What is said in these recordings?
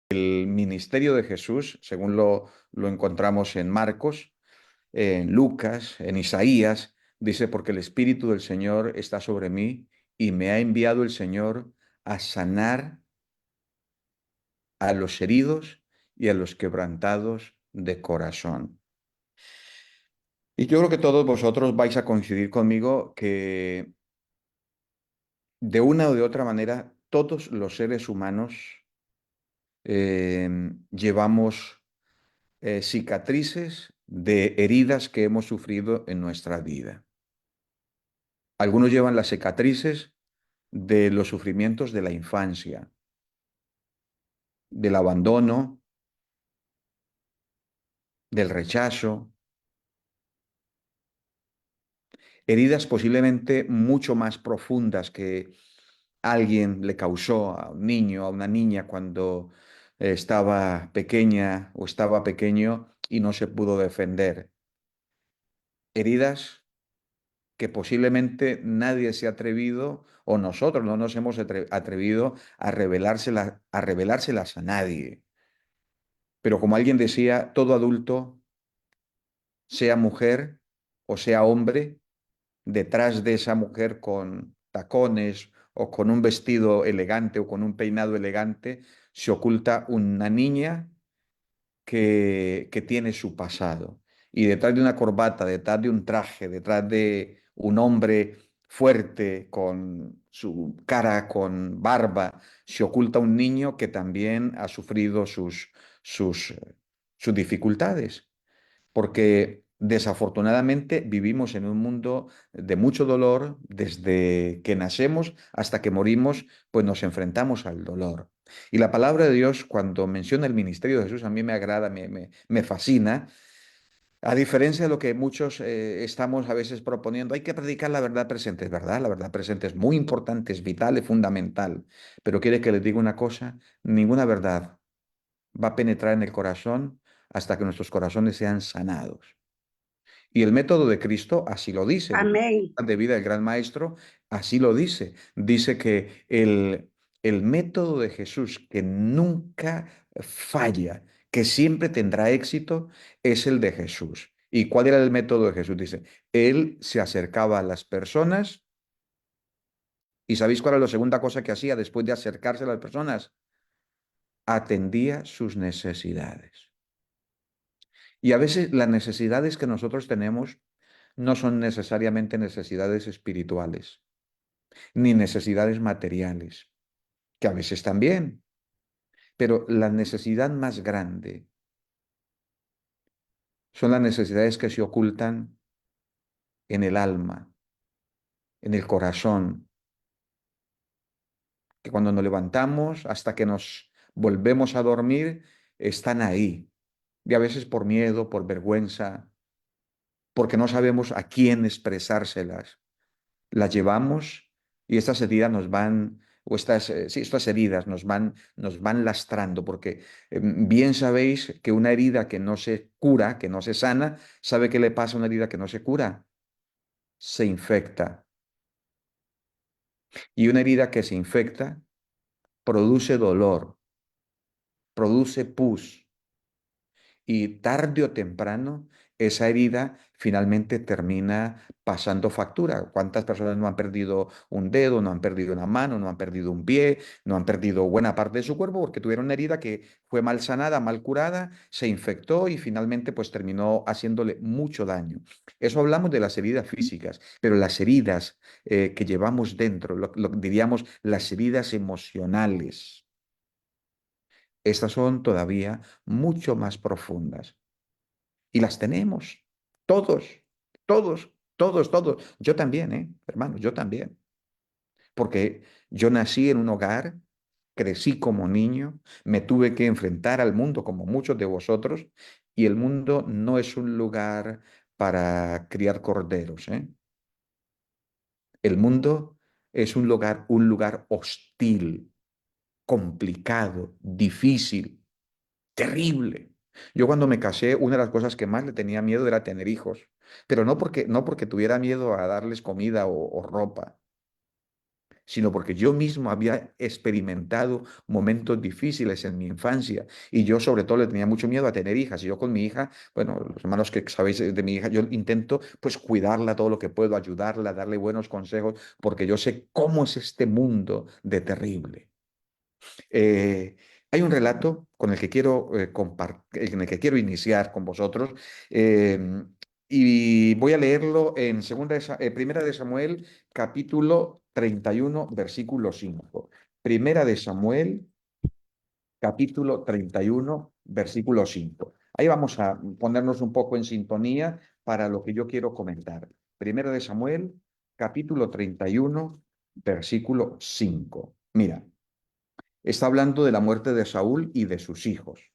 El ministerio de Jesús, según lo encontramos en Marcos, en Lucas, en Isaías, dice, porque el Espíritu del Señor está sobre mí y me ha enviado el Señor a sanar a los heridos y a los quebrantados de corazón. Y yo creo que todos vosotros vais a coincidir conmigo que de una o de otra manera todos los seres humanos llevamos cicatrices de heridas que hemos sufrido en nuestra vida. Algunos llevan las cicatrices de los sufrimientos de la infancia, del abandono, del rechazo, heridas posiblemente mucho más profundas que alguien le causó a un niño, a una niña cuando estaba pequeña o estaba pequeño y no se pudo defender. Heridas que posiblemente nadie se ha atrevido o nosotros no nos hemos atrevido a revelárselas a nadie. Pero como alguien decía, todo adulto, sea mujer o sea hombre, detrás de esa mujer con tacones o con un vestido elegante o con un peinado elegante, se oculta una niña que tiene su pasado. Y detrás de una corbata, detrás de un traje, detrás de un hombre fuerte, con su cara, con barba, se oculta un niño que también ha sufrido sus, sus dificultades. Porque desafortunadamente vivimos en un mundo de mucho dolor, desde que nacemos hasta que morimos, pues nos enfrentamos al dolor. Y la palabra de Dios, cuando menciona el ministerio de Jesús, a mí me agrada, me fascina. A diferencia de lo que muchos estamos a veces proponiendo, hay que predicar la verdad presente, es verdad, la verdad presente es muy importante, es vital, es fundamental. Pero quiere que les diga una cosa, ninguna verdad va a penetrar en el corazón hasta que nuestros corazones sean sanados. Y el método de Cristo así lo dice, Amén. de vida del Gran Maestro así lo dice. Dice que el método de Jesús que nunca falla, que siempre tendrá éxito, es el de Jesús. ¿Y cuál era el método de Jesús? Dice, él se acercaba a las personas y ¿sabéis cuál era la segunda cosa que hacía después de acercarse a las personas? Atendía sus necesidades. Y a veces las necesidades que nosotros tenemos no son necesariamente necesidades espirituales, ni necesidades materiales, que a veces también, pero la necesidad más grande son las necesidades que se ocultan en el alma, en el corazón, que cuando nos levantamos hasta que nos volvemos a dormir, están ahí. Y a veces por miedo, por vergüenza, porque no sabemos a quién expresárselas. Las llevamos y estas heridas nos van, o estas, sí, estas heridas nos van lastrando, porque bien sabéis que una herida que no se cura, que no se sana, ¿sabe qué le pasa a una herida que no se cura? Se infecta. Y una herida que se infecta produce dolor, produce pus, y tarde o temprano esa herida finalmente termina pasando factura. ¿Cuántas personas no han perdido un dedo, no han perdido una mano, no han perdido un pie, no han perdido buena parte de su cuerpo porque tuvieron una herida que fue mal sanada, mal curada, se infectó y finalmente pues terminó haciéndole mucho daño? Eso hablamos de las heridas físicas, pero las heridas que llevamos dentro, diríamos las heridas emocionales, estas son todavía mucho más profundas. Y las tenemos. Todos, todos, todos, todos. Yo también, hermano, yo también. Porque yo nací en un hogar, crecí como niño, me tuve que enfrentar al mundo como muchos de vosotros, y el mundo no es un lugar para criar corderos, ¿eh? El mundo es un lugar hostil, complicado, difícil, terrible. Yo cuando me casé, una de las cosas que más le tenía miedo era tener hijos, pero no porque tuviera miedo a darles comida o ropa, sino porque yo mismo había experimentado momentos difíciles en mi infancia y yo sobre todo le tenía mucho miedo a tener hijas. Y yo con mi hija, bueno, los hermanos que sabéis de mi hija, yo intento pues cuidarla todo lo que puedo, ayudarla, darle buenos consejos, porque yo sé cómo es este mundo de terrible. Eh, Hay un relato con el que quiero en el que quiero iniciar con vosotros, eh, y voy a leerlo en Primera de Samuel, capítulo 31, versículo 5. Primera de Samuel, capítulo 31, versículo 5. Ahí vamos a ponernos un poco en sintonía para lo que yo quiero comentar. Primera de Samuel, capítulo 31, versículo 5. Mira. Está hablando de la muerte de Saúl y de sus hijos.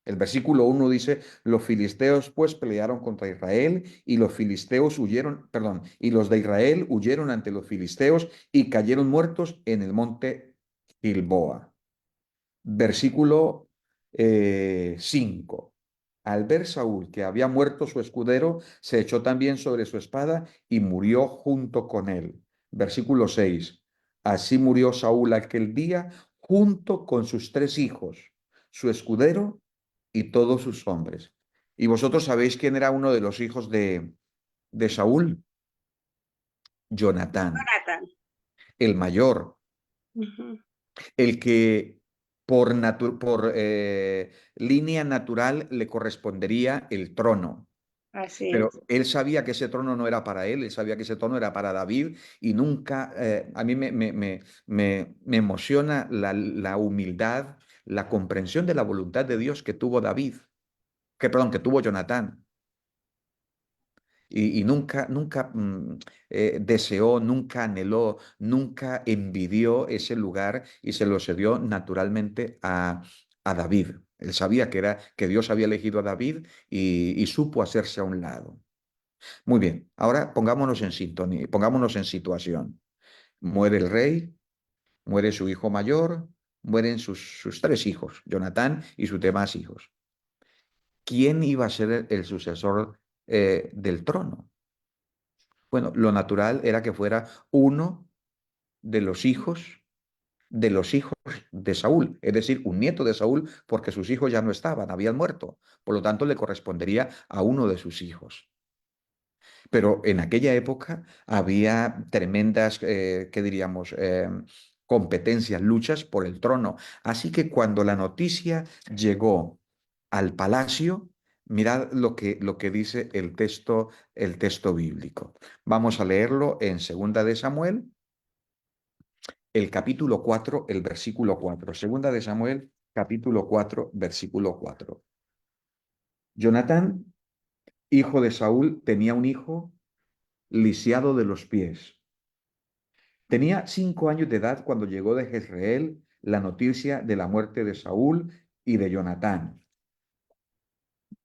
El versículo 1 dice, los filisteos pues pelearon contra Israel y los filisteos huyeron, perdón, y los de Israel huyeron ante los filisteos y cayeron muertos en el monte Gilboa. Versículo 5. Al ver Saúl que había muerto su escudero, se echó también sobre su espada y murió junto con él. Versículo 6. Así murió Saúl aquel día junto con sus tres hijos, su escudero y todos sus hombres. ¿Y vosotros sabéis quién era uno de los hijos de Saúl? Jonatán, Jonathan. el mayor, Ujú. el que por línea natural le correspondería el trono. Así Pero es. él sabía que ese trono no era para él sabía que ese trono era para David y nunca, a mí me emociona la humildad, la comprensión de la voluntad de Dios que tuvo David, perdón, que tuvo Jonatán. Y nunca deseó, nunca anheló, nunca envidió ese lugar y se lo cedió naturalmente a David. Él sabía que Dios había elegido a David y supo hacerse a un lado. Muy bien, ahora pongámonos en sintonía, pongámonos en situación. Muere el rey, muere su hijo mayor, mueren sus tres hijos, Jonatán y sus demás hijos. ¿Quién iba a ser el sucesor del trono? Bueno, lo natural era que fuera uno de los hijos de los hijos de Saúl, es decir, un nieto de Saúl, porque sus hijos ya no estaban, habían muerto. Por lo tanto, le correspondería a uno de sus hijos. Pero en aquella época había tremendas, ¿qué diríamos? Competencias, luchas por el trono. Así que cuando la noticia llegó al palacio, mirad lo que dice el texto bíblico. Vamos a leerlo en Segunda de Samuel, el capítulo 4, el versículo 4. Segunda de Samuel, capítulo 4, versículo 4. Jonatán, hijo de Saúl, tenía un hijo lisiado de los pies. Tenía 5 años de edad cuando llegó de Jezreel la noticia de la muerte de Saúl y de Jonatán.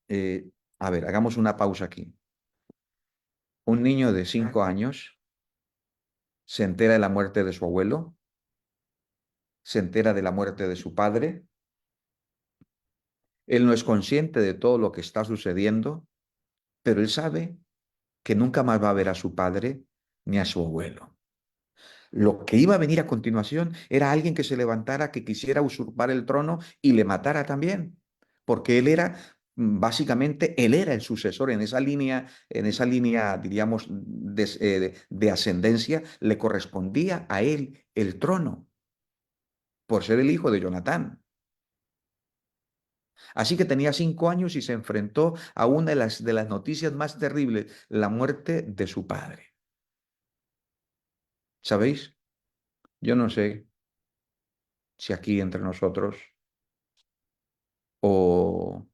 Eh, a ver, hagamos una pausa aquí. Un niño de 5 años se entera de la muerte de su abuelo, se entera de la muerte de su padre. Él no es consciente de todo lo que está sucediendo, pero él sabe que nunca más va a ver a su padre ni a su abuelo. Lo que iba a venir a continuación era alguien que se levantara, que quisiera usurpar el trono y le matara también, porque él era, básicamente, él era el sucesor en esa línea, diríamos, de ascendencia, le correspondía a él el trono, por ser el hijo de Jonatán. Así que tenía 5 años y se enfrentó a una de las noticias más terribles, la muerte de su padre. ¿Sabéis? Yo no sé si aquí entre nosotros o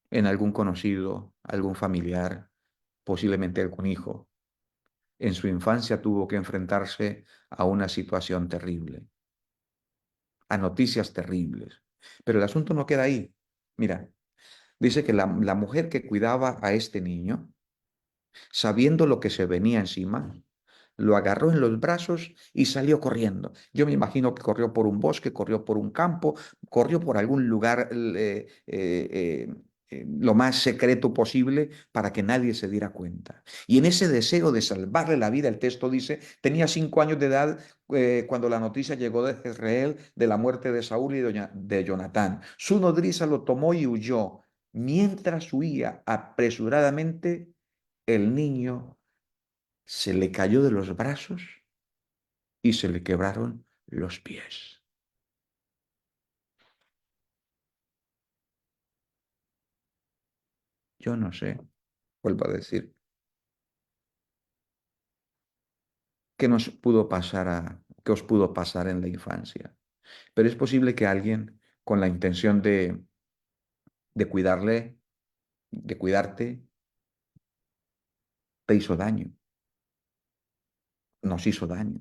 en algún conocido, algún familiar, posiblemente algún hijo. En su infancia tuvo que enfrentarse a una situación terrible, a noticias terribles. Pero el asunto no queda ahí. Mira, dice que la mujer que cuidaba a este niño, sabiendo lo que se venía encima, lo agarró en los brazos y salió corriendo. Yo me imagino que corrió por un bosque, corrió por un campo, corrió por algún lugar lo más secreto posible para que nadie se diera cuenta. Y en ese deseo de salvarle la vida, el texto dice, tenía 5 años de edad cuando la noticia llegó de Jezreel de la muerte de Saúl y de Jonatán. Su nodriza lo tomó y huyó. Mientras huía apresuradamente, el niño se le cayó de los brazos y se le quebraron los pies. Yo no sé, vuelvo a decir, qué nos pudo pasar qué os pudo pasar en la infancia. Pero es posible que alguien con la intención de cuidarle, de cuidarte, te hizo daño, nos hizo daño,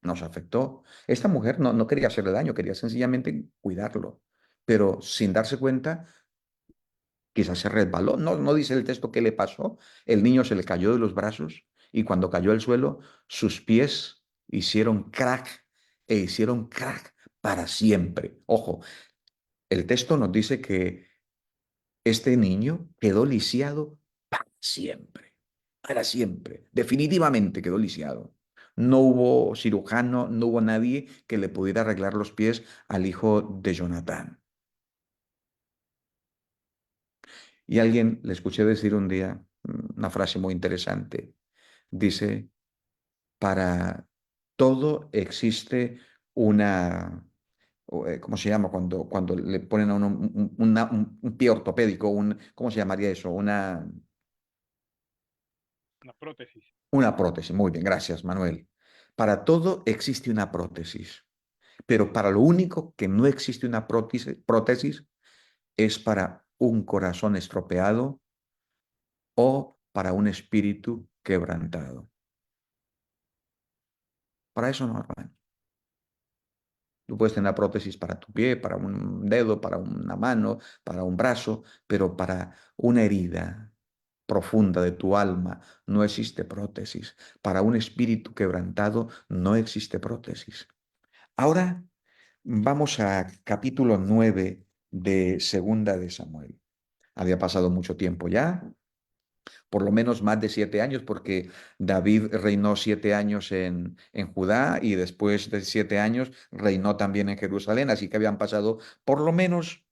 nos afectó. Esta mujer no quería hacerle daño, quería sencillamente cuidarlo, pero sin darse cuenta, quizás se resbaló. No dice el texto qué le pasó. El niño se le cayó de los brazos y cuando cayó al suelo, sus pies hicieron crack e hicieron crack para siempre. Ojo, el texto nos dice que este niño quedó lisiado para siempre, definitivamente quedó lisiado. No hubo cirujano, no hubo nadie que le pudiera arreglar los pies al hijo de Jonatán. Y alguien le escuché decir un día una frase muy interesante. Dice, para todo existe una, ¿cómo se llama? Cuando le ponen a uno un pie ortopédico, ¿cómo se llamaría eso? Una prótesis. Una prótesis. Muy bien, gracias, Manuel. Para todo existe una prótesis, pero para lo único que no existe una prótesis es para un corazón estropeado o para un espíritu quebrantado. Para eso no, hermano. Tú puedes tener prótesis para tu pie, para un dedo, para una mano, para un brazo, pero para una herida profunda de tu alma no existe prótesis. Para un espíritu quebrantado no existe prótesis. Ahora vamos a capítulo 9 de Segunda de Samuel. Había pasado mucho tiempo ya, por lo menos más de 7 años, porque David reinó 7 años en Judá y después de 7 años reinó también en Jerusalén, así que habían pasado por lo menos,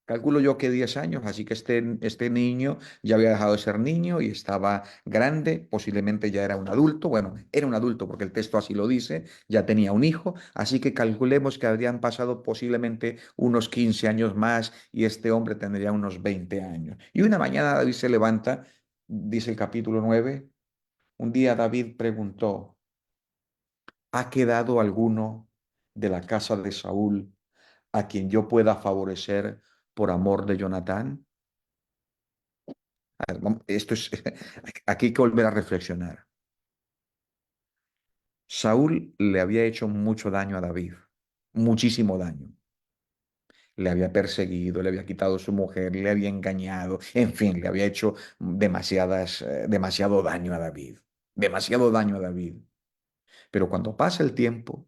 calculo yo que 10 años, así que este niño ya había dejado de ser niño y estaba grande, posiblemente ya era un adulto, bueno, era un adulto porque el texto así lo dice, ya tenía un hijo, así que calculemos que habrían pasado posiblemente unos 15 años más y este hombre tendría unos 20 años. Y una mañana David se levanta, dice el capítulo 9, un día David preguntó, ¿ha quedado alguno de la casa de Saúl a quien yo pueda favorecer por amor de Jonatán? A ver, esto es, aquí hay que volver a reflexionar. Saúl le había hecho mucho daño a David, muchísimo daño. Le había perseguido, le había quitado su mujer, le había engañado, en fin, le había hecho demasiado daño a David, demasiado daño a David. Pero cuando pasa el tiempo,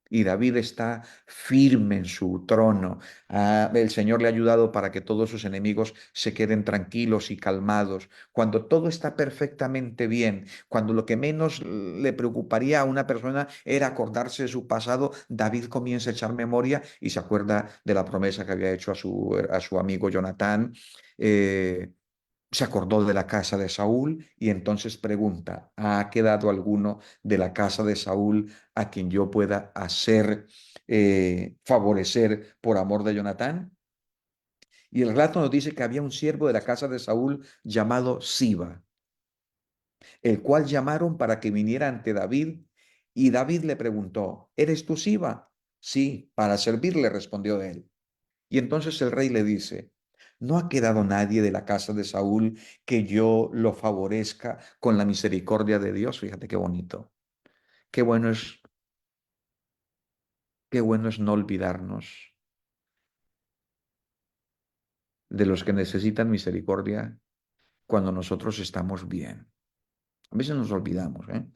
y David está firme en su trono. El Señor le ha ayudado para que todos sus enemigos se queden tranquilos y calmados. Cuando todo está perfectamente bien, cuando lo que menos le preocuparía a una persona era acordarse de su pasado, David comienza a echar memoria y se acuerda de la promesa que había hecho a su amigo Jonatán. Eh, Se acordó de la casa de Saúl y entonces pregunta, ¿ha quedado alguno de la casa de Saúl a quien yo pueda hacer favorecer por amor de Jonatán? Y el relato nos dice que había un siervo de la casa de Saúl llamado Siba, el cual llamaron para que viniera ante David y David le preguntó, ¿eres tú Siba? Sí, para servirle, respondió él. Y entonces el rey le dice, ¿no ha quedado nadie de la casa de Saúl que yo lo favorezca con la misericordia de Dios? Fíjate qué bonito. Qué bueno es, qué bueno es no olvidarnos de los que necesitan misericordia cuando nosotros estamos bien. A veces nos olvidamos, ¿eh?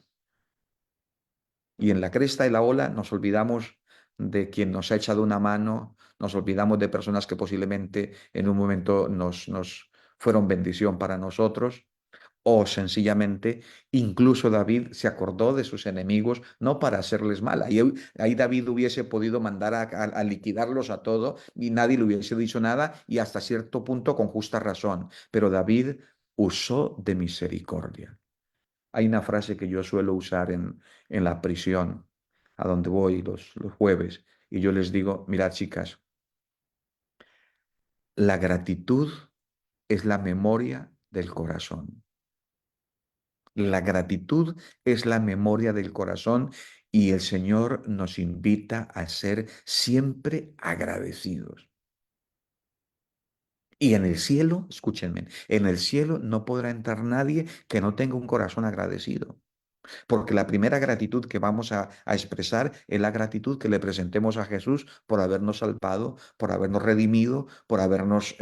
Y en la cresta de la ola nos olvidamos de quien nos ha echado una mano, nos olvidamos de personas que posiblemente en un momento nos fueron bendición para nosotros. O sencillamente, incluso David se acordó de sus enemigos, no para hacerles mal. Ahí David hubiese podido mandar a liquidarlos a todo y nadie le hubiese dicho nada y hasta cierto punto con justa razón. Pero David usó de misericordia. Hay una frase que yo suelo usar en la prisión, a donde voy los jueves, y yo les digo, mirad chicas, la gratitud es la memoria del corazón. La gratitud es la memoria del corazón y el Señor nos invita a ser siempre agradecidos. Y en el cielo, escúchenme, en el cielo no podrá entrar nadie que no tenga un corazón agradecido. Porque la primera gratitud que vamos a expresar es la gratitud que le presentemos a Jesús por habernos salvado, por habernos redimido, por habernos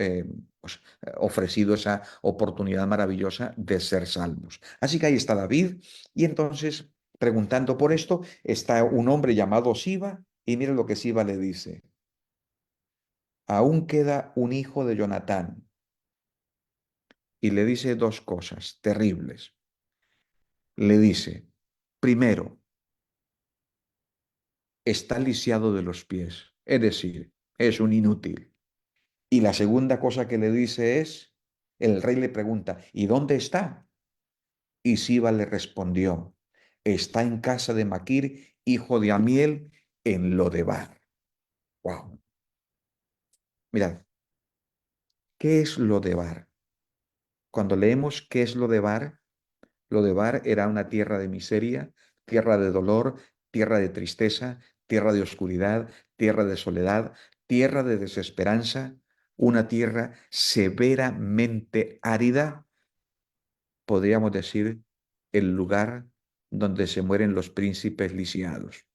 ofrecido esa oportunidad maravillosa de ser salvos. Así que ahí está David y entonces, preguntando por esto, está un hombre llamado Siba y mira lo que Siba le dice. Aún queda un hijo de Jonatán y le dice dos cosas terribles. Le dice, primero, está lisiado de los pies, es decir, es un inútil. Y la segunda cosa que le dice es, el rey le pregunta, ¿y dónde está? Y Siba le respondió, está en casa de Maquir, hijo de Amiel, en Lodebar. Wow. Mirad, ¿qué es Lodebar? Cuando leemos qué es Lodebar era una tierra de miseria, tierra de dolor, tierra de tristeza, tierra de oscuridad, tierra de soledad, tierra de desesperanza, una tierra severamente árida, podríamos decir, el lugar donde se mueren los príncipes lisiados.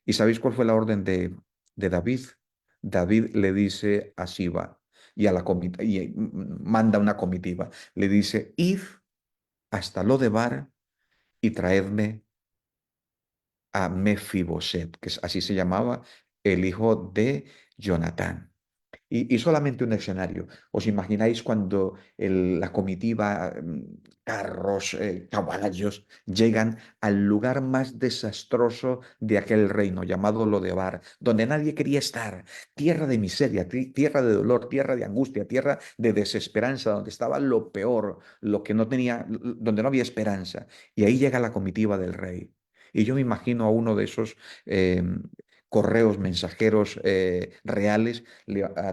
¿Y sabéis cuál fue la orden de David? David le dice a Siba y a la comitiva, y manda una comitiva, le dice, id hasta Lodebar y traedme a Mefiboset, que así se llamaba, el hijo de Jonatán. Y solamente un escenario. ¿Os imagináis cuando la comitiva, carros, caballos, llegan al lugar más desastroso de aquel reino llamado Lodebar, donde nadie quería estar? Tierra de miseria, tierra de dolor, tierra de angustia, tierra de desesperanza, donde estaba lo peor, lo que no tenía, donde no había esperanza. Y ahí llega la comitiva del rey. Y yo me imagino a uno de esos eh, correos mensajeros reales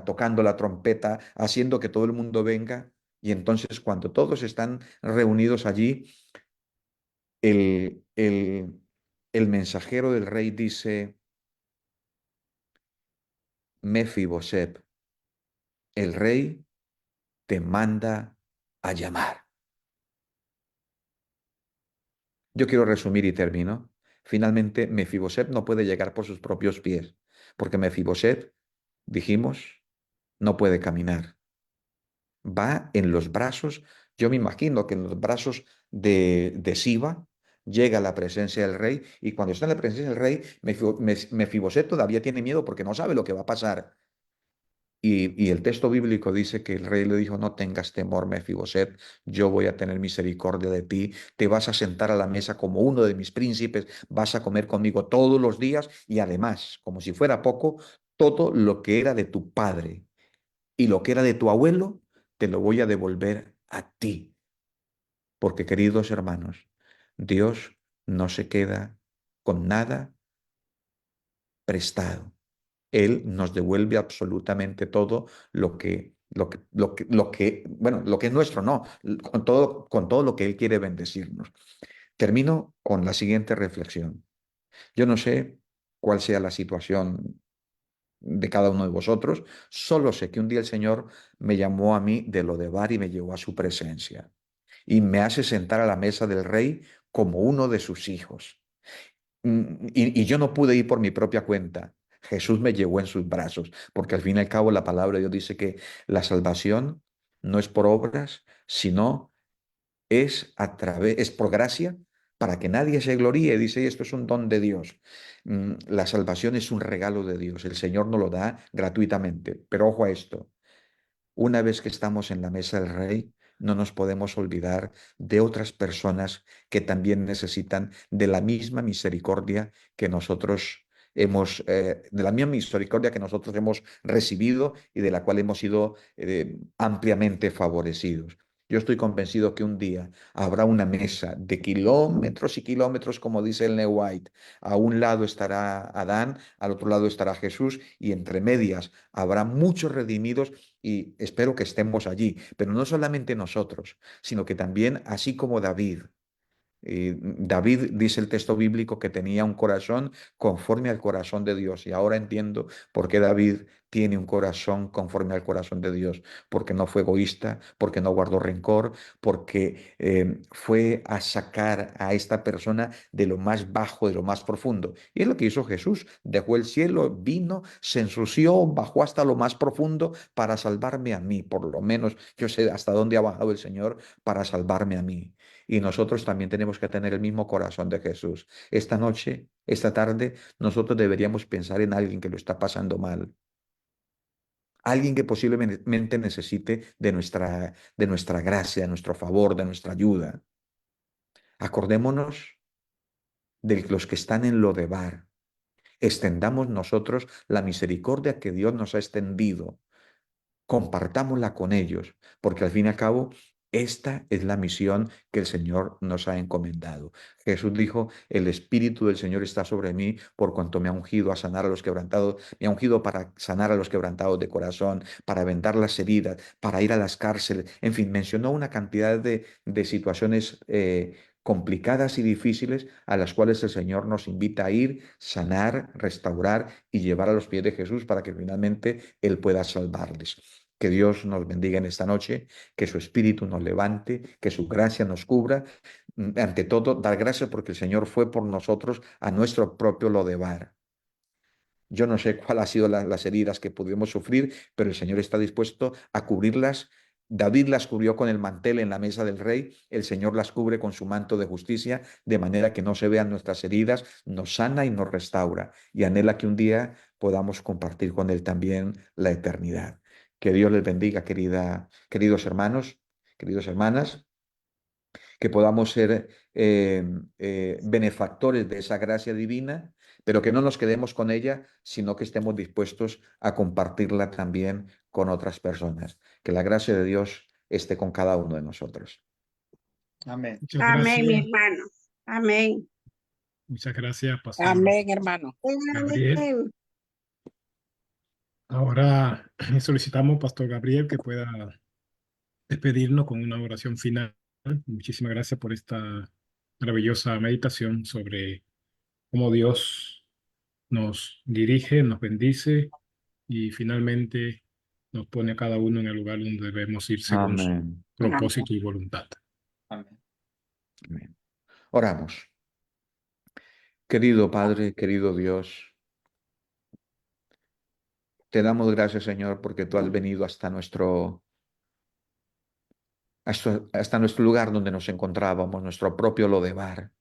tocando la trompeta, haciendo que todo el mundo venga. Y entonces cuando todos están reunidos allí, el, el, el mensajero del rey dice, Mefiboset, el rey te manda a llamar. Yo quiero resumir y termino. Finalmente, Mefiboset no puede llegar por sus propios pies, porque Mefiboset, dijimos, no puede caminar. Va en los brazos, yo me imagino que en los brazos de Siba llega a la presencia del rey y cuando está en la presencia del rey, Mefiboset todavía tiene miedo porque no sabe lo que va a pasar. Y el texto bíblico dice que el rey le dijo, no tengas temor, Mefiboset, yo voy a tener misericordia de ti, te vas a sentar a la mesa como uno de mis príncipes, vas a comer conmigo todos los días y además, como si fuera poco, todo lo que era de tu padre y lo que era de tu abuelo, te lo voy a devolver a ti. Porque, queridos hermanos, Dios no se queda con nada prestado. Él nos devuelve absolutamente todo bueno, lo que es nuestro, no, con todo lo que Él quiere bendecirnos. Termino con la siguiente reflexión. Yo no sé cuál sea la situación de cada uno de vosotros. Solo sé que un día el Señor me llamó a mí de Lodebar y me llevó a su presencia y me hace sentar a la mesa del rey como uno de sus hijos. Y yo no pude ir por mi propia cuenta. Jesús me llevó en sus brazos, porque al fin y al cabo la palabra de Dios dice que la salvación no es por obras, sino es por gracia, para que nadie se gloríe. Dice, esto es un don de Dios. La salvación es un regalo de Dios. El Señor nos lo da gratuitamente. Pero ojo a esto. Una vez que estamos en la mesa del Rey, no nos podemos olvidar de otras personas que también necesitan de la misma misericordia que nosotros de la misma misericordia que nosotros hemos recibido y de la cual hemos sido ampliamente favorecidos. Yo estoy convencido que un día habrá una mesa de kilómetros y kilómetros, como dice el Neo White. A un lado estará Adán, al otro lado estará Jesús, y entre medias habrá muchos redimidos y espero que estemos allí, pero no solamente nosotros, sino que también, así como David. David dice el texto bíblico que tenía un corazón conforme al corazón de Dios y ahora entiendo por qué David tiene un corazón conforme al corazón de Dios, porque no fue egoísta, porque no guardó rencor, porque fue a sacar a esta persona de lo más bajo, de lo más profundo. Y es lo que hizo Jesús, dejó el cielo, vino, se ensució, bajó hasta lo más profundo para salvarme a mí, por lo menos yo sé hasta dónde ha bajado el Señor para salvarme a mí. Y nosotros también tenemos que tener el mismo corazón de Jesús. Esta noche, esta tarde, nosotros deberíamos pensar en alguien que lo está pasando mal, alguien que posiblemente necesite de nuestra gracia, de nuestro favor, de nuestra ayuda. Acordémonos de los que están en Lodebar. Extendamos nosotros la misericordia que Dios nos ha extendido, compartámosla con ellos, porque al fin y al cabo, esta es la misión que el Señor nos ha encomendado. Jesús dijo, el Espíritu del Señor está sobre mí por cuanto me ha ungido a sanar a los quebrantados, me ha ungido para sanar a los quebrantados de corazón, para vendar las heridas, para ir a las cárceles, en fin, mencionó una cantidad de situaciones complicadas y difíciles a las cuales el Señor nos invita a ir, sanar, restaurar y llevar a los pies de Jesús para que finalmente Él pueda salvarles. Que Dios nos bendiga en esta noche, que su Espíritu nos levante, que su gracia nos cubra. Ante todo, dar gracias porque el Señor fue por nosotros a nuestro propio Lodebar. Yo no sé cuál ha sido las heridas que pudimos sufrir, pero el Señor está dispuesto a cubrirlas. David las cubrió con el mantel en la mesa del rey, el Señor las cubre con su manto de justicia, de manera que no se vean nuestras heridas, nos sana y nos restaura, y anhela que un día podamos compartir con Él también la eternidad. Que Dios les bendiga, queridos hermanos, queridas hermanas, que podamos ser benefactores de esa gracia divina, pero que no nos quedemos con ella, sino que estemos dispuestos a compartirla también con otras personas. Que la gracia de Dios esté con cada uno de nosotros. Amén. Muchas Amén, mi gracias. hermano. Amén. Muchas gracias, Pastor Amén, hermano. Gabriel. Amén. Ahora solicitamos, Pastor Gabriel, que pueda despedirnos con una oración final. Muchísimas gracias por esta maravillosa meditación sobre cómo Dios nos dirige, nos bendice y finalmente nos pone a cada uno en el lugar donde debemos ir según su Amén. propósito y voluntad. Amén. Amén. Oramos. Querido Padre, querido Dios, te damos gracias, Señor, porque tú has venido hasta nuestro lugar donde nos encontrábamos, nuestro propio Lodebar.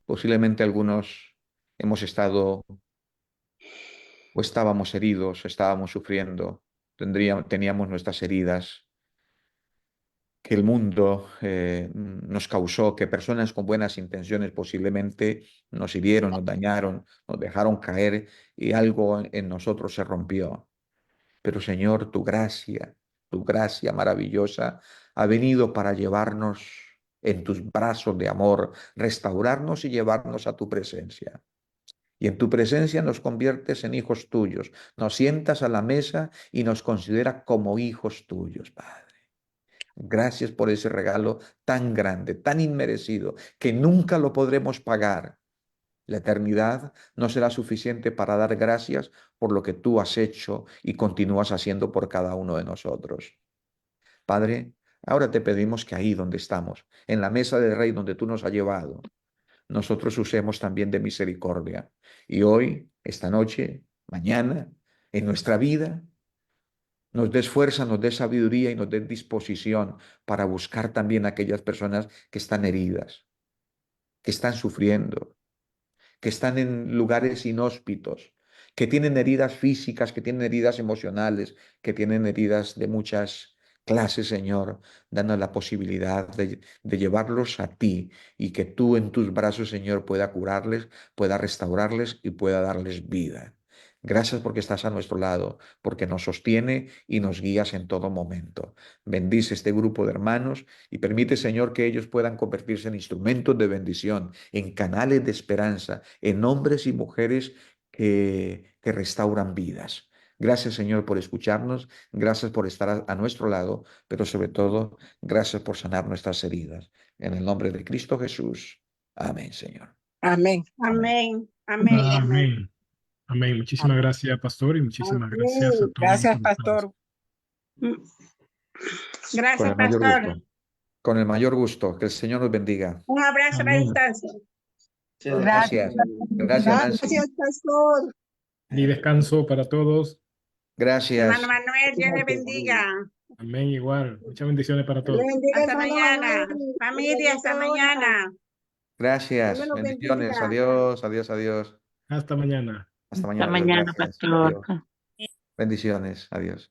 Posiblemente algunos hemos estado o estábamos heridos, estábamos sufriendo, teníamos nuestras heridas que el mundo nos causó, que personas con buenas intenciones posiblemente nos hirieron, nos dañaron, nos dejaron caer y algo en nosotros se rompió. Pero Señor, tu gracia maravillosa ha venido para llevarnos en tus brazos de amor, restaurarnos y llevarnos a tu presencia. Y en tu presencia nos conviertes en hijos tuyos, nos sientas a la mesa y nos considera como hijos tuyos, Padre. Gracias por ese regalo tan grande, tan inmerecido, que nunca lo podremos pagar. La eternidad no será suficiente para dar gracias por lo que tú has hecho y continúas haciendo por cada uno de nosotros. Padre, ahora te pedimos que ahí donde estamos, en la mesa del Rey donde tú nos has llevado, nosotros usemos también de misericordia. Y hoy, esta noche, mañana, en nuestra vida, nos des fuerza, nos des sabiduría y nos des disposición para buscar también a aquellas personas que están heridas. que están sufriendo, que están en lugares inhóspitos, que tienen heridas físicas, que tienen heridas emocionales, que tienen heridas de muchas clases, Señor, dando la posibilidad de llevarlos a ti y que tú en tus brazos, Señor, pueda curarles, pueda restaurarles y pueda darles vida. Gracias porque estás a nuestro lado, porque nos sostiene y nos guías en todo momento. Bendice este grupo de hermanos y permite, Señor, que ellos puedan convertirse en instrumentos de bendición, en canales de esperanza, en hombres y mujeres que restauran vidas. Gracias, Señor, por escucharnos, gracias por estar a nuestro lado, pero sobre todo, gracias por sanar nuestras heridas. En el nombre de Cristo Jesús. Amén, Señor. Amén. Amén. Amén. Amén. Amén. Muchísimas gracias, pastor, y muchísimas gracias a Amén. todos los Gracias, conectados. pastor. Con Gracias, el mayor pastor. gusto. Con el mayor gusto. Que el Señor nos bendiga. Un abrazo a la Amén. distancia. Gracias. Gracias, Nancy. Gracias, pastor. Y descanso para todos. Gracias. Hermano Manuel, Dios le bendiga. Amén, igual. Muchas bendiciones para Dios le todos. bendiga, Hasta hermano mañana. Manuel. Familia, hasta mañana. Gracias. Dios me los Bendiciones. bendiga. Adiós, adiós, adiós. Hasta mañana. Hasta Hasta mañana. Dios, mañana, gracias. pastor. Adiós. Bendiciones. Adiós.